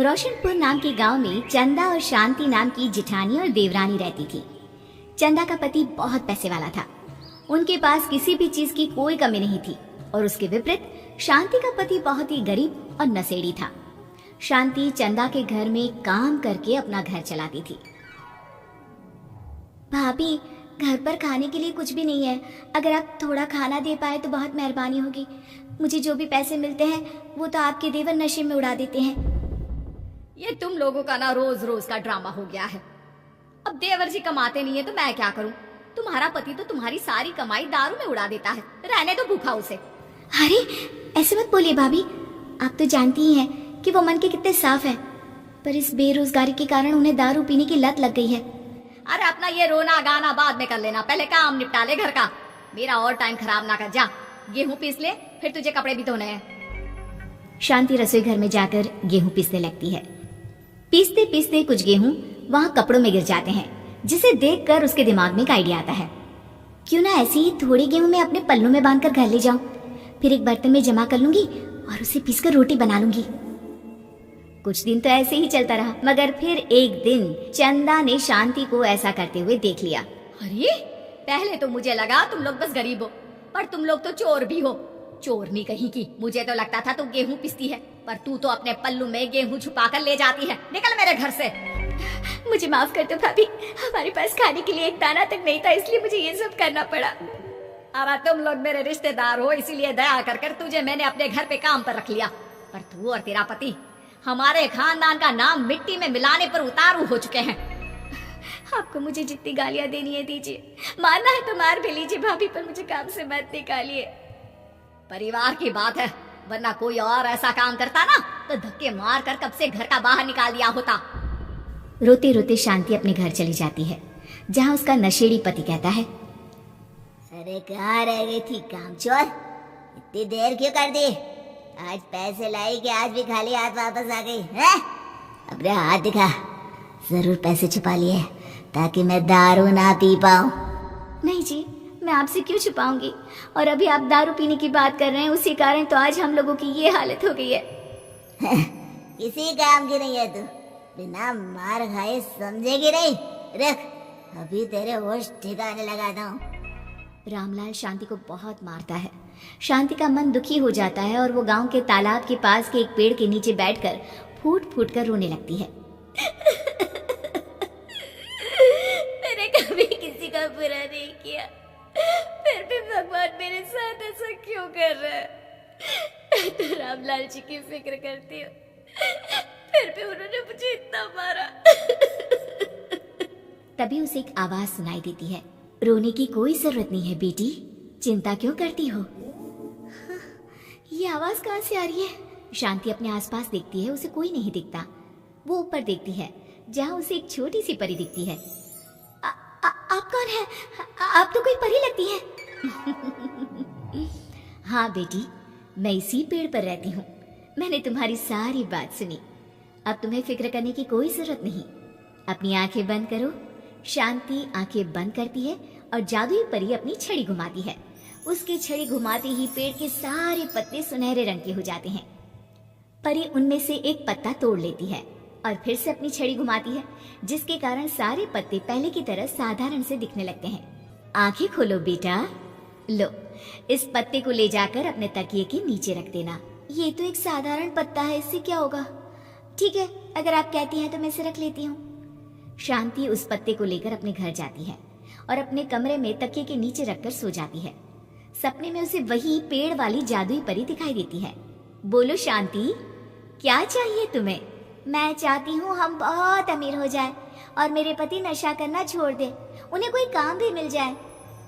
रोशनपुर नाम के गांव में चंदा और शांति नाम की जिठानी और देवरानी रहती थी। चंदा का पति बहुत पैसे वाला था। उनके पास किसी भी चीज की कोई कमी नहीं थी और उसके विपरीत शांति का पति बहुत ही गरीब और नशेड़ी था। शांति चंदा के घर में काम करके अपना घर चलाती थी। भाभी, घर पर खाने के लिए कुछ भी नहीं है। अगर आप थोड़ा खाना दे पाए तो बहुत मेहरबानी होगी। मुझे जो भी पैसे मिलते हैं वो तो आपके देवर नशे में उड़ा देते हैं। ये तुम लोगों का ना रोज रोज का ड्रामा हो गया है। अब देवर जी कमाते नहीं है तो मैं क्या करूं? तुम्हारा पति तो तुम्हारी सारी कमाई दारू में उड़ा देता है। रहने दो भूखा उसे। अरे ऐसे मत बोलिए भाभी, आप तो जानती ही हैं कि वो मन के कितने साफ है, पर इस बेरोजगारी के कारण उन्हें दारू पीने की लत लग गई है। अरे अपना ये रोना गाना बाद में कर लेना, पहले काम निपटा ले घर का। मेरा और टाइम खराब ना कर। जा गेहूं पीस ले, फिर तुझे कपड़े भी धोने हैं। शांति रसोई घर में जाकर गेहूं पीसने लगती है। पीसते पीसते कुछ गेहूं वहां कपड़ों में गिर जाते हैं, जिसे देखकर उसके दिमाग में एक आइडिया आता है। क्यों ना ऐसे ही थोड़े गेहूं मैं अपने पल्लों में बांधकर घर ले जाऊं, फिर एक बर्तन में जमा कर लूंगी और उसे पीसकर रोटी बना लूंगी। कुछ दिन तो ऐसे ही चलता रहा, मगर फिर एक दिन चंदा ने शांति को ऐसा करते हुए देख लिया। अरे पहले तो मुझे लगा तुम लोग बस गरीब हो, पर तुम लोग तो चोर भी हो। चोरनी कहीं की। मुझे तो लगता था तुम गेहूं पिसती है, पर तू तो अपने पल्लू में गेहूं छुपा कर ले जाती है। निकल मेरे घर से। मुझे माफ कर दो भाभी, हमारे पास खाने के लिए एक दाना तक नहीं था, इसलिए मुझे ये सब करना पड़ा। अरे तुम लोग मेरे रिश्तेदार हो, इसीलिए दया कर कर तुझे मैंने अपने घर पे काम पर रख लिया, पर तू और तेरा पति हमारे खानदान का नाम मिट्टी में मिलाने पर उतारू हो चुके हैं। आपको मुझे जितनी गालियां देनी है दीजिए, मारना है तो मार भी लीजिए भाभी, पर मुझे काम से मत निकालिए। परिवार की बात है, वरना कोई और ऐसा काम करता ना तो धक्के मार कर कब से घर का बाहर निकाल दिया होता। रोते रोते शांति अपने घर चली जाती है, जहाँ उसका नशेड़ी पति कहता है, अरे कहाँ रह गई थी कामचोर? इतनी देर क्यों कर दी? आज पैसे लाई कि आज भी खाली हाथ वापस आ गई है? अपने हाथ दिखा। जरूर पैसे छुपा लिए ताकि मैं दारू ना पी पाऊं। नहीं जी, मैं आपसे क्यों छुपाऊंगी, और अभी आप दारू पीने की बात कर रहे हैं, उसी कारण तो आज हम लोगों की ये हालत हो गई है। किसी काम की नहीं है तू, बिना मार खाए समझेगी नहीं। रख, अभी तेरे होश ठिकाने लगाता हूँ। रामलाल शांति को बहुत मारता है। शांति का मन दुखी हो जाता है और वो गांव के तालाब के पास के एक पेड़ के नीचे बैठकर फूट फूट कर रोने लगती है। मैंने कभी किसी का बुरा नहीं किया, फिर भी भगवान मेरे साथ ऐसा क्यों कर रहा है? मैं तो रामलाल जी की फिक्र करती हूँ, फिर भी उन्होंने मुझे इतना मारा। तभी उसे एक आवाज सुनाई देती है, रोने की कोई जरूरत नहीं है बेटी, चिंता क्यों करती हो? ये आवाज कहाँ से आ रही है? शांति अपने आसपास देखती है, उसे कोई नहीं दिखता। वो ऊपर देखती है, जहाँ उसे एक छोटी सी परी दिखती है। आप कौन है? आप तो कोई परी लगती है। हाँ बेटी, मैं इसी पेड़ पर रहती हूँ। मैंने तुम्हारी सारी बात सुनी, अब तुम्हें फिक्र करने की कोई जरूरत नहीं। अपनी आंखें बंद करो। शांति आंखें बंद करती है और जादुई परी अपनी छड़ी घुमाती है। उसकी छड़ी घुमाते ही पेड़ के सारे पत्ते सुनहरे रंग के हो जाते हैं। परी उनमें से एक पत्ता तोड़ लेती है और फिर से अपनी छड़ी घुमाती है, जिसके कारण सारे पत्ते पहले की तरह साधारण से दिखने लगते हैं। आंखें खोलो बेटा, लो इस पत्ते को ले जाकर अपने तकिए के नीचे रख देना। ये तो एक साधारण पत्ता है, इससे क्या होगा? ठीक है, अगर आप कहती हैं तो मैं इसे रख लेती हूँ। शांति उस पत्ते को लेकर अपने घर जाती है और अपने कमरे में तकिए के नीचे रखकर सो जाती है। सपने में उसे वही पेड़ वाली जादुई परी दिखाई देती है। बोलो शांति, क्या चाहिए तुम्हें? मैं चाहती हूँ हम बहुत अमीर हो जाएं और मेरे पति नशा करना छोड़ दे, उन्हें कोई काम भी मिल जाए।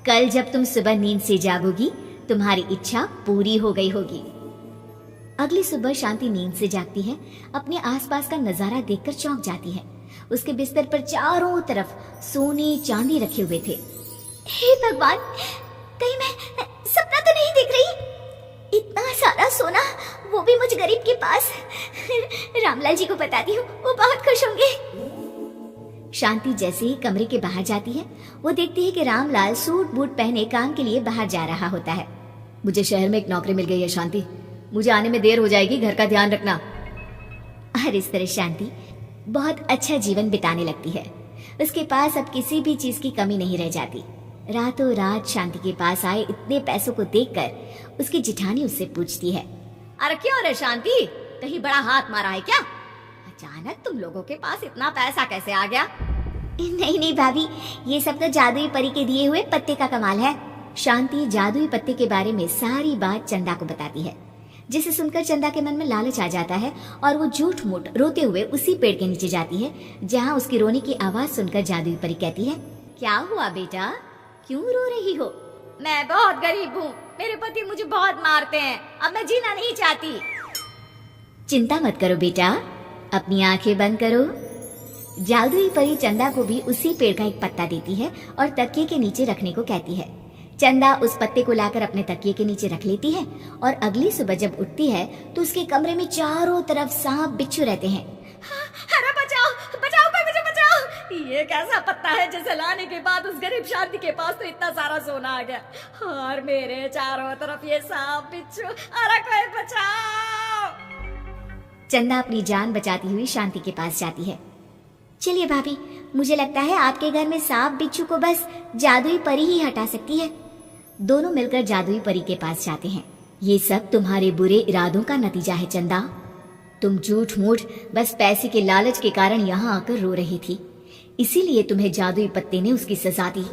कल जब तुम सुबह नींद से जागोगी, तुम्हारी इच्छा पूरी हो गई होगी। अगली सुबह शांति नींद से जागती है, अपने आसपास का नजारा देखकर चौंक जाती है। उसके बिस्तर पर चारों तरफ सोने चांदी रखे हुए थे। हे भगवान, कहीं मैं सपना तो नहीं देख रही? इतना सारा सोना, वो भी मुझ गरीब के पास। रामलाल जी को बताती हूँ, वो बहुत खुश होंगे। शांति जैसे ही कमरे के बाहर जाती है, वो देखती है कि रामलाल सूट बूट पहने काम के लिए बाहर जा रहा होता है। मुझे शहर में एक नौकरी मिल गई है शांति, मुझे आने में देर हो जाएगी, घर का ध्यान रखना। और इस तरह शांति बहुत अच्छा जीवन बिताने लगती है। उसके पास अब किसी भी चीज की कमी नहीं रह जाती। रातों रात शांति के पास आए इतने पैसों को देखकर उसकी जिठानी उससे पूछती है, अरे क्यों रे शांति, कहीं बड़ा हाथ मारा है क्या? अचानक तुम लोगों के पास इतना पैसा कैसे आ गया? नहीं नहीं भाभी, ये सब तो जादुई परी के दिए हुए पत्ते का कमाल है। शांति जादुई पत्ते के बारे में सारी बात चंदा को बताती है, जिसे सुनकर चंदा के मन में लालच आ जाता है और वो झूठ मूठ रोते हुए उसी पेड़ के नीचे जाती है जहाँ उसकी रोने की आवाज सुनकर जादुई परी कहती है, क्या हुआ बेटा, क्यों रो रही हो? मैं बहुत गरीब हूँ, मेरे पति मुझे बहुत मारते हैं, अब मैं जीना नहीं चाहती। चिंता मत करो बेटा, अपनी आंखें बंद करो। जादुई परी चंदा को भी उसी पेड़ का एक पत्ता देती है और तकिए के नीचे रखने को कहती है। चंदा उस पत्ते को लाकर अपने तकिए के नीचे रख लेती है और अगली सुबह जब उठती है तो उसके कमरे में चारों तरफ सांप बिच्छू रहते हैं। अरे बचाओ बचाओ, कोई मुझे बचाओ, ये कैसा पत्ता है जिसे लाने के बाद उस गरीब शांति के पास तो इतना सारा सोना आ गया और मेरे चारों तरफ ये सांप बिच्छू, अरे कोई बचाओ। चंदा अपनी जान बचाती हुई शांति के पास जाती है। चलिए भाभी, मुझे लगता है आपके घर में सांप बिच्छू को बस जादुई परी ही हटा सकती है। दोनों मिलकर जादुई परी के पास जाते हैं। ये सब तुम्हारे बुरे इरादों का नतीजा है चंदा। तुम झूठ मूठ बस पैसे के लालच के कारण यहाँ आकर रो रही थी, इसीलिए तुम्हें जादुई पत्ते ने उसकी सजा दी।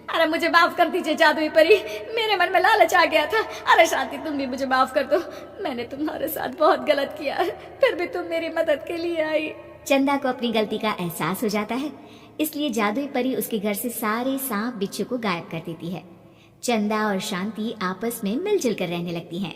अरे मुझे माफ कर दीजिए जादुई परी, मेरे मन में लालच आ गया था। अरे शांति, तुम भी मुझे माफ कर दो, मैंने तुम्हारे साथ बहुत गलत किया है, फिर भी तुम मेरी मदद के लिए आई। चंदा को अपनी गलती का एहसास हो जाता है, इसलिए जादुई परी उसके घर से सारे सांप बिच्छू को गायब कर देती है। चंदा और शांति आपस में मिलजुल कर रहने लगती हैं।